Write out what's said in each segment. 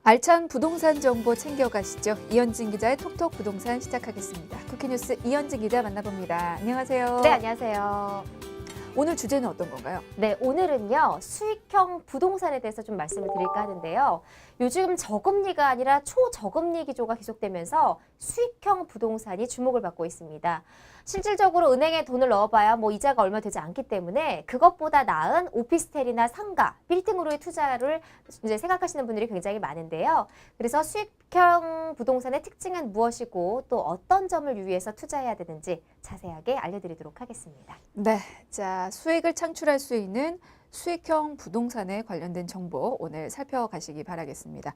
알찬 부동산 정보 챙겨가시죠. 이현진 기자의 톡톡 부동산 시작하겠습니다. 쿠키뉴스 이현진 기자 만나봅니다. 안녕하세요. 네, 안녕하세요. 오늘 주제는 어떤 건가요? 네, 오늘은요, 수익형 부동산에 대해서 좀 말씀을 드릴까 하는데요. 요즘 저금리가 아니라 초저금리 기조가 계속되면서 수익형 부동산이 주목을 받고 있습니다. 실질적으로 은행에 돈을 넣어봐야 뭐 이자가 얼마 되지 않기 때문에 그것보다 나은 오피스텔이나 상가, 빌딩으로의 투자를 이제 생각하시는 분들이 굉장히 많은데요. 그래서 수익형 부동산의 특징은 무엇이고 또 어떤 점을 유의해서 투자해야 되는지 자세하게 알려드리도록 하겠습니다. 네, 자 수익을 창출할 수 있는 수익형 부동산에 관련된 정보 오늘 살펴가시기 바라겠습니다.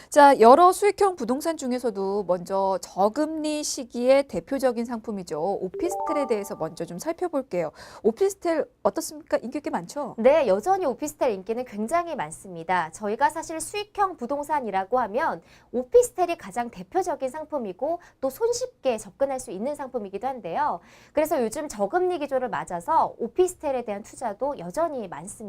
자, 여러 수익형 부동산 중에서도 먼저 저금리 시기의 대표적인 상품이죠. 오피스텔에 대해서 먼저 좀 살펴볼게요. 오피스텔 어떻습니까? 인기 꽤 많죠? 네, 여전히 오피스텔 인기는 굉장히 많습니다. 저희가 사실 수익형 부동산이라고 하면 오피스텔이 가장 대표적인 상품이고 또 손쉽게 접근할 수 있는 상품이기도 한데요. 그래서 요즘 저금리 기조를 맞아서 오피스텔에 대한 투자도 여전히 많습니다.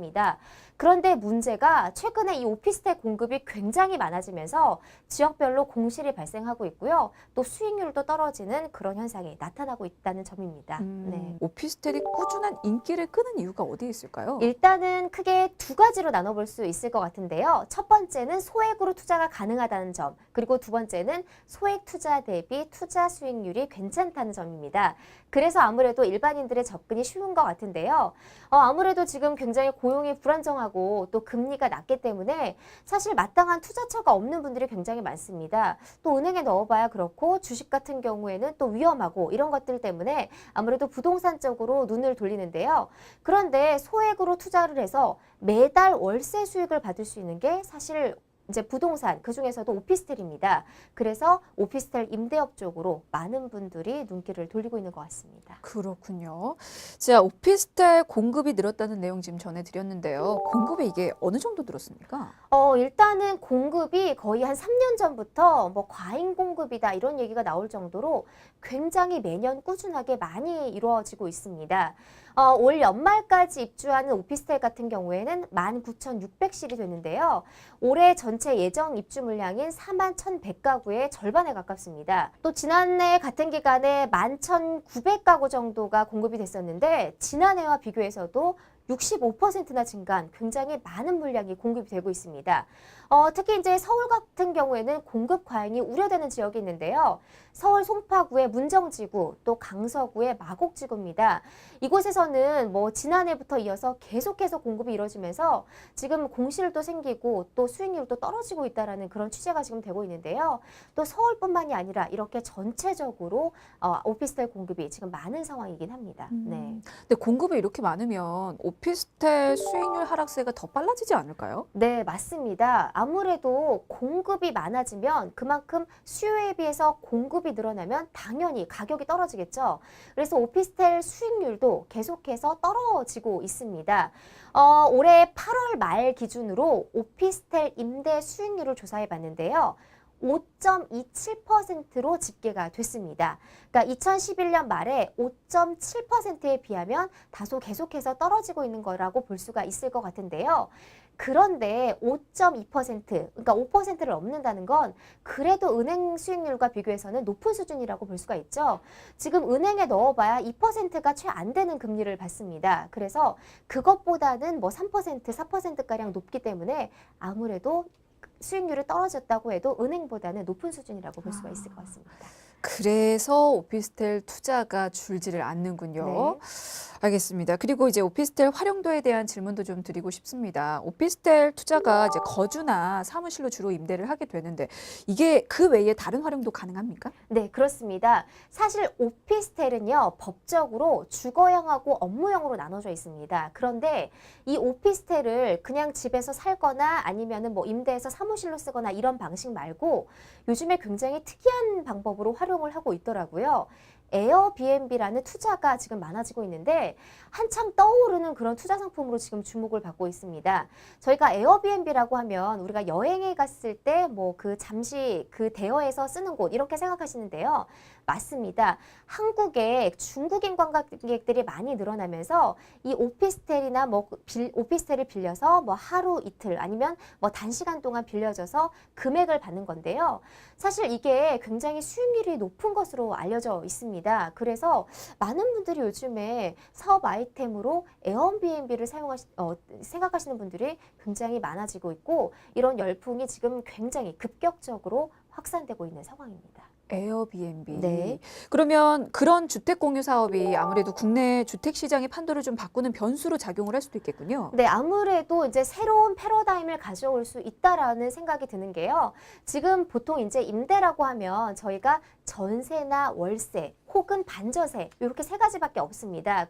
그런데 문제가 최근에 이 오피스텔 공급이 굉장히 많아지면서 지역별로 공실이 발생하고 있고요. 또 수익률도 떨어지는 그런 현상이 나타나고 있다는 점입니다. 네. 오피스텔이 꾸준한 인기를 끄는 이유가 어디에 있을까요? 일단은 크게 두 가지로 나눠볼 수 있을 것 같은데요. 첫 번째는 소액으로 투자가 가능하다는 점, 그리고 두 번째는 소액 투자 대비 투자 수익률이 괜찮다는 점입니다. 그래서 아무래도 일반인들의 접근이 쉬운 것 같은데요. 아무래도 지금 굉장히 고용이 불안정하고 또 금리가 낮기 때문에 사실 마땅한 투자처가 없는 분들이 굉장히 많습니다. 또 은행에 넣어봐야 그렇고 주식 같은 경우에는 또 위험하고 이런 것들 때문에 아무래도 부동산 쪽으로 눈을 돌리는데요. 그런데 소액으로 투자를 해서 매달 월세 수익을 받을 수 있는 게 사실 이제 부동산, 그중에서도 오피스텔입니다. 그래서 오피스텔 임대업 쪽으로 많은 분들이 눈길을 돌리고 있는 것 같습니다. 그렇군요. 자, 오피스텔 공급이 늘었다는 내용 지금 전해드렸는데요. 공급이 이게 어느 정도 늘었습니까? 일단은 공급이 거의 한 3년 전부터 뭐 과잉 공급이다 이런 얘기가 나올 정도로 굉장히 매년 꾸준하게 많이 이루어지고 있습니다. 올 연말까지 입주하는 오피스텔 같은 경우에는 19,600실이 되는데요. 올해 전체 예정 입주 물량인 41,100가구의 절반에 가깝습니다. 또 지난해 같은 기간에 11,900가구 정도가 공급이 됐었는데 지난해와 비교해서도 65%나 증가한 굉장히 많은 물량이 공급이 되고 있습니다. 특히 이제 서울 같은 경우에는 공급 과잉이 우려되는 지역이 있는데요. 서울 송파구의 문정지구, 또 강서구의 마곡지구입니다. 이곳에서는 뭐 지난해부터 이어서 계속해서 공급이 이루어지면서 지금 공실도 생기고 또 수익률도 떨어지고 있다는 그런 취재가 지금 되고 있는데요. 또 서울뿐만이 아니라 이렇게 전체적으로 오피스텔 공급이 지금 많은 상황이긴 합니다. 네. 근데 공급이 이렇게 많으면 오피스텔 수익률 하락세가 더 빨라지지 않을까요? 네, 맞습니다. 아무래도 공급이 많아지면 그만큼 수요에 비해서 공급이 늘어나면 당연히 가격이 떨어지겠죠. 그래서 오피스텔 수익률도 계속해서 떨어지고 있습니다. 올해 8월 말 기준으로 오피스텔 임대 수익률을 조사해 봤는데요. 5.27%로 집계가 됐습니다. 그러니까 2011년 말에 5.7%에 비하면 다소 계속해서 떨어지고 있는 거라고 볼 수가 있을 것 같은데요. 그런데 5.2%, 그러니까 5%를 넘는다는 건 그래도 은행 수익률과 비교해서는 높은 수준이라고 볼 수가 있죠. 지금 은행에 넣어봐야 2%가 채 안 되는 금리를 받습니다. 그래서 그것보다는 뭐 3%, 4%가량 높기 때문에 아무래도 수익률이 떨어졌다고 해도 은행보다는 높은 수준이라고 볼 수가 있을 것 같습니다. 그래서 오피스텔 투자가 줄지를 않는군요. 네. 알겠습니다. 그리고 이제 오피스텔 활용도에 대한 질문도 좀 드리고 싶습니다. 오피스텔 투자가 이제 거주나 사무실로 주로 임대를 하게 되는데 이게 그 외에 다른 활용도 가능합니까? 네, 그렇습니다. 사실 오피스텔은요, 법적으로 주거형하고 업무형으로 나눠져 있습니다. 그런데 이 오피스텔을 그냥 집에서 살거나 아니면은 뭐 임대해서 사무실로 쓰거나 이런 방식 말고 요즘에 굉장히 특이한 방법으로 활용을 하고 있더라고요. 에어비앤비라는 투자가 지금 많아지고 있는데 한창 떠오르는 그런 투자 상품으로 지금 주목을 받고 있습니다. 저희가 에어비앤비라고 하면 우리가 여행에 갔을 때 뭐 그 잠시 그 대여해서 쓰는 곳 이렇게 생각하시는데요. 맞습니다. 한국에 중국인 관광객들이 많이 늘어나면서 이 오피스텔이나 오피스텔을 빌려서 뭐 하루 이틀 아니면 뭐 단시간 동안 빌려줘서 금액을 받는 건데요. 사실 이게 굉장히 수익률이 높은 것으로 알려져 있습니다. 그래서 많은 분들이 요즘에 사업 아이템으로 에어비앤비를 생각하시는 분들이 굉장히 많아지고 있고 이런 열풍이 지금 굉장히 급격적으로 확산되고 있는 상황입니다. 에어비앤비. 네. 그러면 그런 주택 공유 사업이 아무래도 국내 주택 시장의 판도를 좀 바꾸는 변수로 작용을 할 수도 있겠군요. 네, 아무래도 이제 새로운 패러다임을 가져올 수 있다라는 생각이 드는 게요. 지금 보통 이제 임대라고 하면 저희가 전세나 월세 혹은 반전세 이렇게 세 가지밖에 없습니다.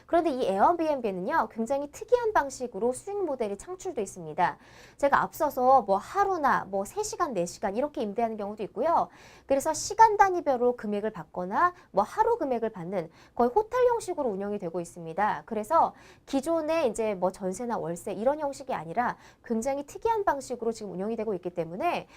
그런데 이 에어비앤비는요, 굉장히 특이한 방식으로 수익 모델이 창출돼 있습니다. 제가 앞서서 뭐 하루나 뭐 3시간, 4시간 이렇게 임대하는 경우도 있고요. 그래서 시간 단위별로 금액을 받거나 뭐 하루 금액을 받는 거의 호텔 형식으로 운영이 되고 있습니다. 그래서 기존에 이제 뭐 전세나 월세 이런 형식이 아니라 굉장히 특이한 방식으로 지금 운영이 되고 있기 때문에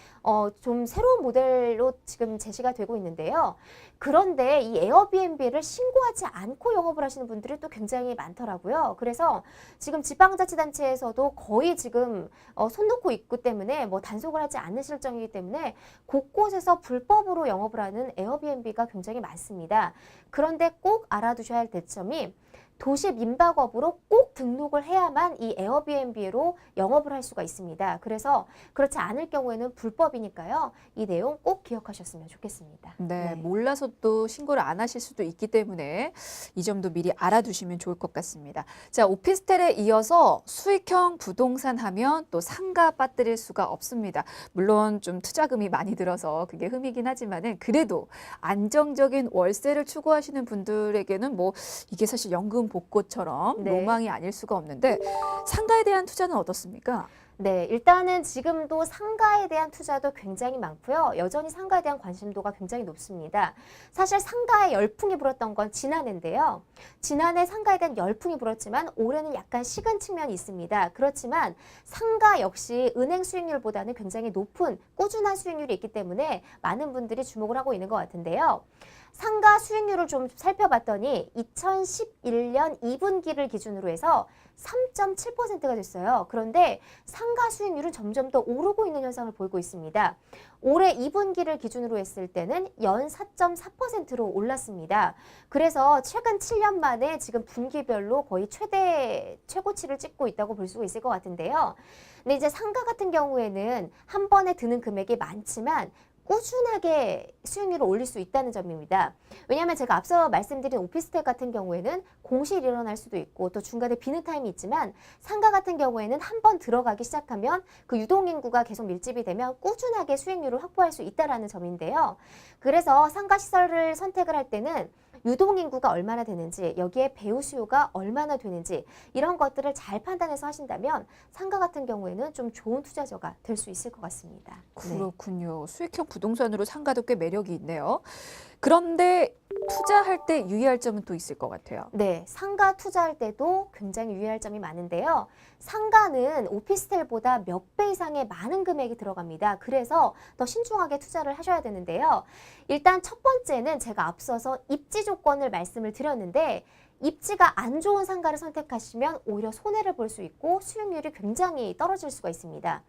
좀 새로운 모델로 지금 제시가 되고 있는데요. 그런데 이 에어비앤비를 신고하지 않고 영업을 하시는 분들이 또 굉장히 많더라고요. 그래서 지금 지방자치단체에서도 거의 지금 손 놓고 있기 때문에 뭐 단속을 하지 않는 실정이기 때문에 곳곳에서 불법으로 영업을 하는 에어비앤비가 굉장히 많습니다. 그런데 꼭 알아두셔야 할 대점이 도시 민박업으로 꼭 등록을 해야만 이 에어비앤비로 영업을 할 수가 있습니다. 그래서 그렇지 않을 경우에는 불법이니까요. 이 내용 꼭 기억하셨으면 좋겠습니다. 네, 몰라서 또 신고를 안 하실 수도 있기 때문에 이 점도 미리 알아두시면 좋을 것 같습니다. 자, 오피스텔에 이어서 수익형 부동산 하면 또 상가 빠뜨릴 수가 없습니다. 물론 좀 투자금이 많이 들어서 그게 흠이긴 하지만은 그래도 안정적인 월세를 추구하시는 분들에게는 뭐 이게 사실 연금 복고처럼 네. 로망이 아닐 수가 없는데 상가에 대한 투자는 어떻습니까? 네, 일단은 지금도 상가에 대한 투자도 굉장히 많고요. 여전히 상가에 대한 관심도가 굉장히 높습니다. 사실 상가에 열풍이 불었던 건 지난해인데요. 지난해 상가에 대한 열풍이 불었지만 올해는 약간 식은 측면이 있습니다. 그렇지만 상가 역시 은행 수익률보다는 굉장히 높은 꾸준한 수익률이 있기 때문에 많은 분들이 주목을 하고 있는 것 같은데요. 상가 수익률을 좀 살펴봤더니 2011년 2분기를 기준으로 해서 3.7%가 됐어요. 그런데 상가 수익률은 점점 더 오르고 있는 현상을 보이고 있습니다. 올해 2분기를 기준으로 했을 때는 연 4.4%로 올랐습니다. 그래서 최근 7년 만에 지금 분기별로 거의 최고치를 찍고 있다고 볼 수가 있을 것 같은데요. 근데 이제 상가 같은 경우에는 한 번에 드는 금액이 많지만 꾸준하게 수익률을 올릴 수 있다는 점입니다. 왜냐하면 제가 앞서 말씀드린 오피스텔 같은 경우에는 공실이 일어날 수도 있고 또 중간에 비는 타임이 있지만 상가 같은 경우에는 한 번 들어가기 시작하면 그 유동인구가 계속 밀집이 되면 꾸준하게 수익률을 확보할 수 있다는 점인데요. 그래서 상가 시설을 선택을 할 때는 유동인구가 얼마나 되는지 여기에 배우 수요가 얼마나 되는지 이런 것들을 잘 판단해서 하신다면 상가 같은 경우에는 좀 좋은 투자처가 될 수 있을 것 같습니다. 그렇군요. 수익형 부동산으로 상가도 꽤 매력이 있네요. 그런데 투자할 때 유의할 점은 또 있을 것 같아요. 네, 상가 투자할 때도 굉장히 유의할 점이 많은데요. 상가는 오피스텔보다 몇 배 이상의 많은 금액이 들어갑니다. 그래서 더 신중하게 투자를 하셔야 되는데요. 일단 첫 번째는 제가 앞서서 입지 조건을 말씀을 드렸는데 입지가 안 좋은 상가를 선택하시면 오히려 손해를 볼 수 있고 수익률이 굉장히 떨어질 수가 있습니다.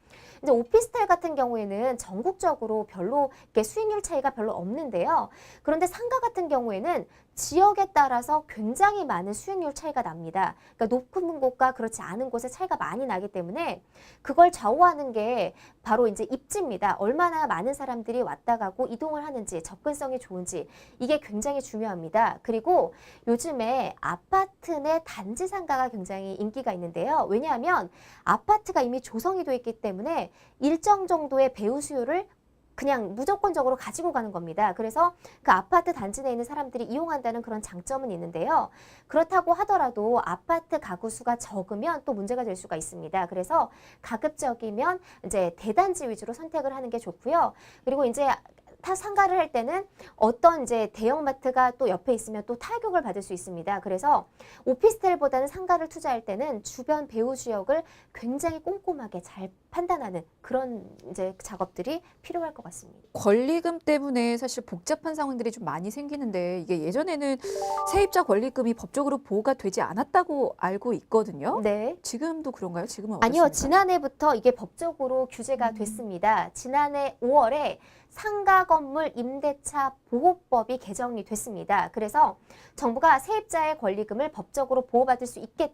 이제 오피스텔 같은 경우에는 전국적으로 별로 이렇게 수익률 차이가 별로 없는데요. 그런데 상가 같은 경우에는 지역에 따라서 굉장히 많은 수익률 차이가 납니다. 그러니까 높은 곳과 그렇지 않은 곳의 차이가 많이 나기 때문에 그걸 좌우하는 게 바로 이제 입지입니다. 얼마나 많은 사람들이 왔다 가고 이동을 하는지 접근성이 좋은지 이게 굉장히 중요합니다. 그리고 요즘에 아파트 내 단지 상가가 굉장히 인기가 있는데요. 왜냐하면 아파트가 이미 조성이 되어 있기 때문에 일정 정도의 배우 수요를 그냥 무조건적으로 가지고 가는 겁니다. 그래서 그 아파트 단지 내에 있는 사람들이 이용한다는 그런 장점은 있는데요. 그렇다고 하더라도 아파트 가구 수가 적으면 또 문제가 될 수가 있습니다. 그래서 가급적이면 이제 대단지 위주로 선택을 하는 게 좋고요. 그리고 이제 상가를 할 때는 어떤 이제 대형마트가 또 옆에 있으면 또 타격을 받을 수 있습니다. 그래서 오피스텔보다는 상가를 투자할 때는 주변 배후 지역을 굉장히 꼼꼼하게 잘 판단하는 그런 이제 작업들이 필요할 것 같습니다. 권리금 때문에 사실 복잡한 상황들이 좀 많이 생기는데 이게 예전에는 세입자 권리금이 법적으로 보호가 되지 않았다고 알고 있거든요. 네. 지금도 그런가요? 지금은 아니요, 어떻습니까? 지난해부터 이게 법적으로 규제가 됐습니다. 지난해 5월에 상가 건물 임대차 보호법이 개정이 됐습니다. 그래서 정부가 세입자의 권리금을 법적으로 보호받을 수 있게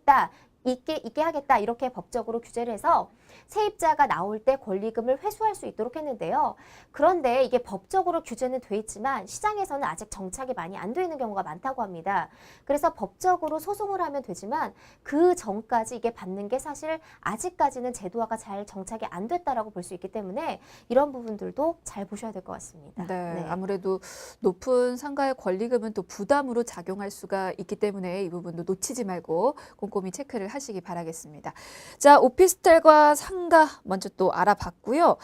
하겠다 이렇게 법적으로 규제를 해서 세입자가 나올 때 권리금을 회수할 수 있도록 했는데요. 그런데 이게 법적으로 규제는 돼 있지만 시장에서는 아직 정착이 많이 안 돼 있는 경우가 많다고 합니다. 그래서 법적으로 소송을 하면 되지만 그 전까지 이게 받는 게 사실 아직까지는 제도화가 잘 정착이 안 됐다라고 볼 수 있기 때문에 이런 부분들도 잘 보셔야 될 것 같습니다. 네, 아무래도 높은 상가의 권리금은 또 부담으로 작용할 수가 있기 때문에 이 부분도 놓치지 말고 꼼꼼히 체크를 하시기 바라겠습니다. 자, 오피스텔과 상가 먼저 또 알아봤고요.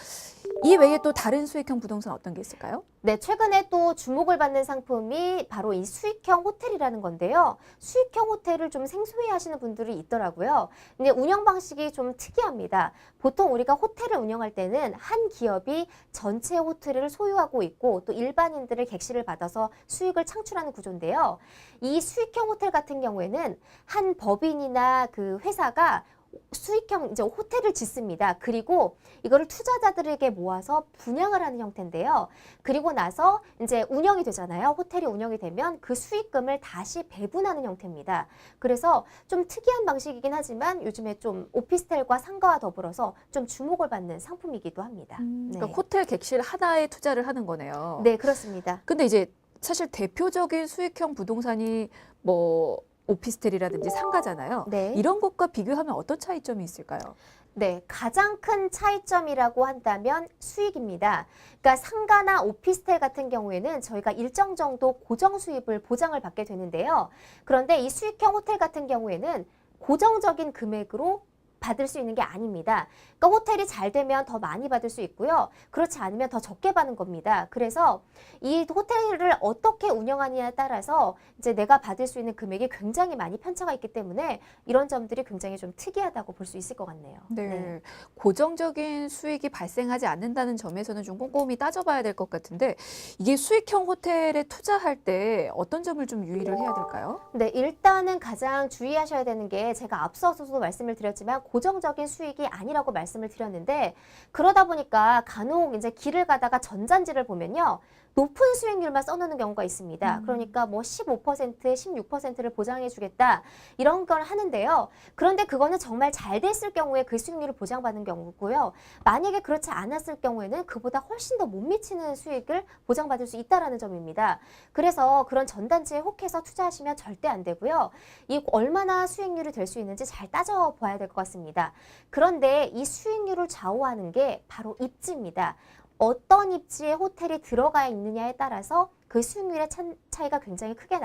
이 외에 또 다른 수익형 부동산 어떤 게 있을까요? 네, 최근에 또 주목을 받는 상품이 바로 이 수익형 호텔이라는 건데요. 수익형 호텔을 좀 생소해 하시는 분들이 있더라고요. 근데 운영 방식이 좀 특이합니다. 보통 우리가 호텔을 운영할 때는 한 기업이 전체 호텔을 소유하고 있고 또 일반인들을 객실을 받아서 수익을 창출하는 구조인데요. 이 수익형 호텔 같은 경우에는 한 법인이나 그 회사가 수익형 이제 호텔을 짓습니다. 그리고 이거를 투자자들에게 모아서 분양을 하는 형태인데요. 그리고 나서 이제 운영이 되잖아요. 호텔이 운영이 되면 그 수익금을 다시 배분하는 형태입니다. 그래서 좀 특이한 방식이긴 하지만 요즘에 좀 오피스텔과 상가와 더불어서 좀 주목을 받는 상품이기도 합니다. 그러니까 네. 호텔 객실 하나에 투자를 하는 거네요. 네, 그렇습니다. 근데 이제 사실 대표적인 수익형 부동산이 뭐 오피스텔이라든지 상가잖아요. 네. 이런 것과 비교하면 어떤 차이점이 있을까요? 네, 가장 큰 차이점이라고 한다면 수익입니다. 그러니까 상가나 오피스텔 같은 경우에는 저희가 일정 정도 고정 수입을 보장을 받게 되는데요. 그런데 이 수익형 호텔 같은 경우에는 고정적인 금액으로 받을 수 있는 게 아닙니다. 그러니까 호텔이 잘 되면 더 많이 받을 수 있고요. 그렇지 않으면 더 적게 받는 겁니다. 그래서 이 호텔을 어떻게 운영하느냐에 따라서 이제 내가 받을 수 있는 금액이 굉장히 많이 편차가 있기 때문에 이런 점들이 굉장히 좀 특이하다고 볼 수 있을 것 같네요. 네. 고정적인 수익이 발생하지 않는다는 점에서는 좀 꼼꼼히 따져봐야 될 것 같은데 이게 수익형 호텔에 투자할 때 어떤 점을 좀 유의를 해야 될까요? 네, 일단은 가장 주의하셔야 되는 게 제가 앞서서도 말씀을 드렸지만 고정적인 수익이 아니라고 말씀을 드렸는데 그러다 보니까 간혹 이제 길을 가다가 전단지를 보면요. 높은 수익률만 써놓는 경우가 있습니다. 그러니까 뭐 15%, 16%를 보장해 주겠다 이런 걸 하는데요. 그런데 그거는 정말 잘 됐을 경우에 그 수익률을 보장받는 경우고요. 만약에 그렇지 않았을 경우에는 그보다 훨씬 더 못 미치는 수익을 보장받을 수 있다는 점입니다. 그래서 그런 전단지에 혹해서 투자하시면 절대 안 되고요. 이 얼마나 수익률이 될 수 있는지 잘 따져봐야 될 것 같습니다. 그런데 이 수익률을 좌우하는 게 바로 입지입니다. 어떤 입지에 호텔이 들어가 있느냐에 따라서 그 수익률의 차이가 굉장히 크게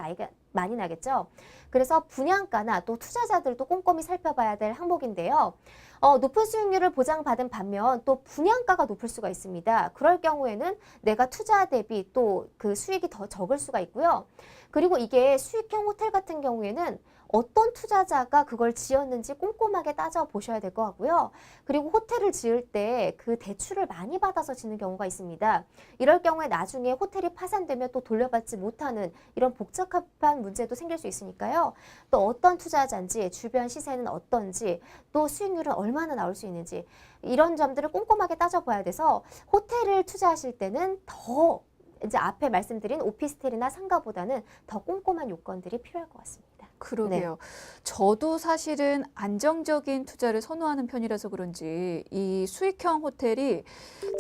많이 나겠죠. 그래서 분양가나 또 투자자들도 꼼꼼히 살펴봐야 될 항목인데요. 높은 수익률을 보장받은 반면 또 분양가가 높을 수가 있습니다. 그럴 경우에는 내가 투자 대비 또 그 수익이 더 적을 수가 있고요. 그리고 이게 수익형 호텔 같은 경우에는 어떤 투자자가 그걸 지었는지 꼼꼼하게 따져보셔야 될 것 같고요. 그리고 호텔을 지을 때 그 대출을 많이 받아서 짓는 경우가 있습니다. 이럴 경우에 나중에 호텔이 파산되면 또 돌려받지 못하는 이런 복잡한 문제도 생길 수 있으니까요. 또 어떤 투자자인지, 주변 시세는 어떤지, 또 수익률은 얼마나 나올 수 있는지 이런 점들을 꼼꼼하게 따져봐야 돼서 호텔을 투자하실 때는 더 이제 앞에 말씀드린 오피스텔이나 상가보다는 더 꼼꼼한 요건들이 필요할 것 같습니다. 그러게요. 저도 사실은 안정적인 투자를 선호하는 편이라서 그런지 이 수익형 호텔이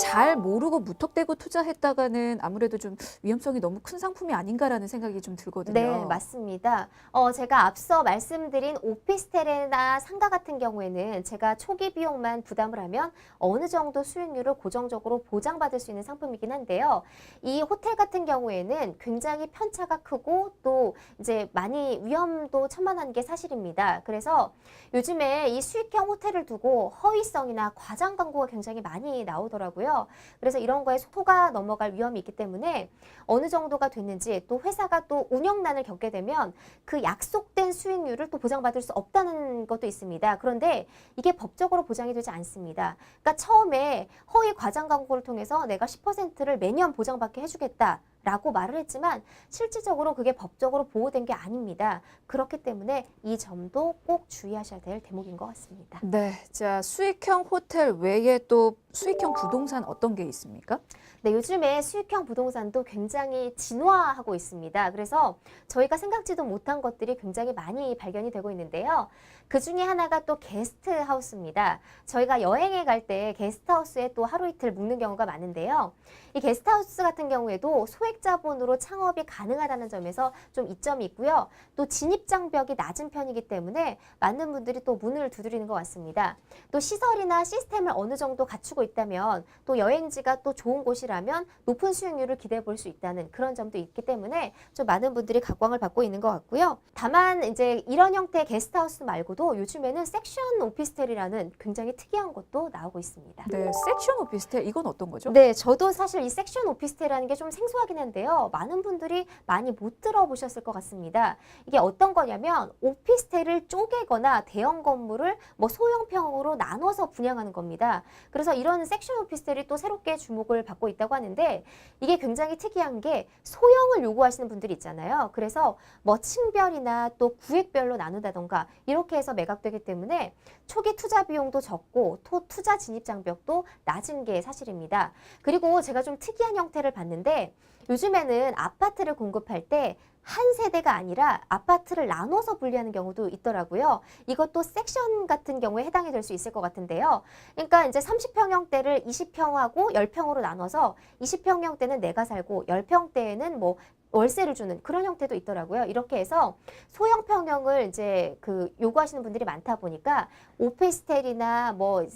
잘 모르고 무턱대고 투자했다가는 아무래도 좀 위험성이 너무 큰 상품이 아닌가라는 생각이 좀 들거든요. 네, 맞습니다. 제가 앞서 말씀드린 오피스텔이나 상가 같은 경우에는 제가 초기 비용만 부담을 하면 어느 정도 수익률을 고정적으로 보장받을 수 있는 상품이긴 한데요. 이 호텔 같은 경우에는 굉장히 편차가 크고 또 이제 많이 위험 부담도 천만한 게 사실입니다. 그래서 요즘에 이 수익형 호텔을 두고 허위성이나 과장 광고가 굉장히 많이 나오더라고요. 그래서 이런 거에 속아 넘어갈 위험이 있기 때문에 어느 정도가 됐는지 또 회사가 또 운영난을 겪게 되면 그 약속된 수익률을 또 보장받을 수 없다는 것도 있습니다. 그런데 이게 법적으로 보장이 되지 않습니다. 그러니까 처음에 허위 과장 광고를 통해서 내가 10%를 매년 보장받게 해주겠다. 라고 말을 했지만 실질적으로 그게 법적으로 보호된 게 아닙니다. 그렇기 때문에 이 점도 꼭 주의하셔야 될 대목인 것 같습니다. 네, 자 수익형 호텔 외에 또 수익형 부동산 어떤 게 있습니까? 네, 요즘에 수익형 부동산도 굉장히 진화하고 있습니다. 그래서 저희가 생각지도 못한 것들이 굉장히 많이 발견이 되고 있는데요. 그 중에 하나가 또 게스트하우스입니다. 저희가 여행에 갈 때 게스트하우스에 또 하루 이틀 묵는 경우가 많은데요. 이 게스트하우스 같은 경우에도 소액 자본으로 창업이 가능하다는 점에서 좀 이점이 있고요. 또 진입장벽이 낮은 편이기 때문에 많은 분들이 또 문을 두드리는 것 같습니다. 또 시설이나 시스템을 어느 정도 갖추고 있다면 또 여행지가 또 좋은 곳이라면 높은 수익률을 기대해 볼 수 있다는 그런 점도 있기 때문에 좀 많은 분들이 각광을 받고 있는 것 같고요. 다만 이제 이런 형태의 게스트하우스 말고도 요즘에는 섹션 오피스텔이라는 굉장히 특이한 것도 나오고 있습니다. 네, 섹션 오피스텔 이건 어떤 거죠? 네, 저도 사실 이 섹션 오피스텔이라는 게 좀 생소하긴 한데요. 많은 분들이 많이 못 들어보셨을 것 같습니다. 이게 어떤 거냐면 오피스텔을 쪼개거나 대형 건물을 뭐 소형평으로 나눠서 분양하는 겁니다. 그래서 이런 섹션 오피스텔이 또 새롭게 주목을 받고 있다고 하는데 이게 굉장히 특이한 게 소형을 요구하시는 분들이 있잖아요. 그래서 뭐 층별이나 또 구획별로 나눈다던가 이렇게 해서 매각되기 때문에 초기 투자 비용도 적고 또 투자 진입 장벽도 낮은 게 사실입니다. 그리고 제가 좀 특이한 형태를 봤는데 요즘에는 아파트를 공급할 때 한 세대가 아니라 아파트를 나눠서 분리하는 경우도 있더라고요. 이것도 섹션 같은 경우에 해당이 될 수 있을 것 같은데요. 그러니까 이제 30평형대를 20평하고 10평으로 나눠서 20평형대는 내가 살고 10평대에는 뭐 월세를 주는 그런 형태도 있더라고요. 이렇게 해서 소형 평형을 이제 그 요구하시는 분들이 많다 보니까 오피스텔이나 뭐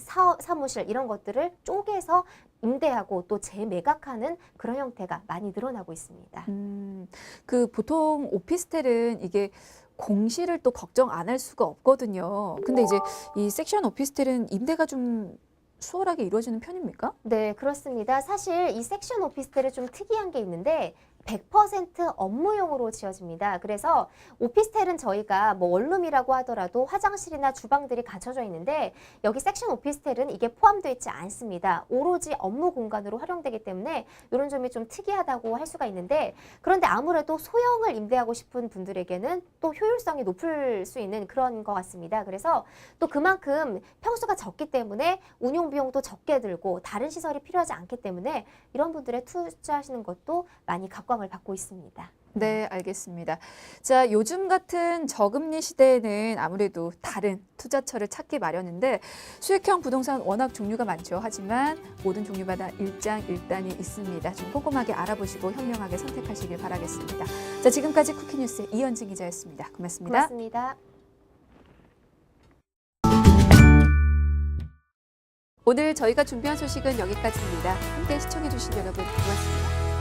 사무실 이런 것들을 쪼개서 임대하고 또 재매각하는 그런 형태가 많이 늘어나고 있습니다. 그 보통 오피스텔은 이게 공시를 또 걱정 안 할 수가 없거든요. 근데 이제 이 섹션 오피스텔은 임대가 좀 수월하게 이루어지는 편입니까? 네, 그렇습니다. 사실 이 섹션 오피스텔은 좀 특이한 게 있는데 100% 업무용으로 지어집니다. 그래서 오피스텔은 저희가 뭐 원룸이라고 하더라도 화장실이나 주방들이 갖춰져 있는데 여기 섹션 오피스텔은 이게 포함되어 있지 않습니다. 오로지 업무 공간으로 활용되기 때문에 이런 점이 좀 특이하다고 할 수가 있는데 그런데 아무래도 소형을 임대하고 싶은 분들에게는 또 효율성이 높을 수 있는 그런 것 같습니다. 그래서 또 그만큼 평수가 적기 때문에 운용 비용도 적게 들고 다른 시설이 필요하지 않기 때문에 이런 분들의 투자하시는 것도 많이 각광을 받고 있습니다. 네, 알겠습니다. 자, 요즘 같은 저금리 시대에는 아무래도 다른 투자처를 찾기 마련인데 수익형 부동산 워낙 종류가 많죠. 하지만 모든 종류마다 일장일단이 있습니다. 좀 꼼꼼하게 알아보시고 현명하게 선택하시길 바라겠습니다. 자, 지금까지 쿠키뉴스 이현진 기자였습니다. 고맙습니다. 고맙습니다. 오늘 저희가 준비한 소식은 여기까지입니다. 함께 시청해주신 여러분 고맙습니다.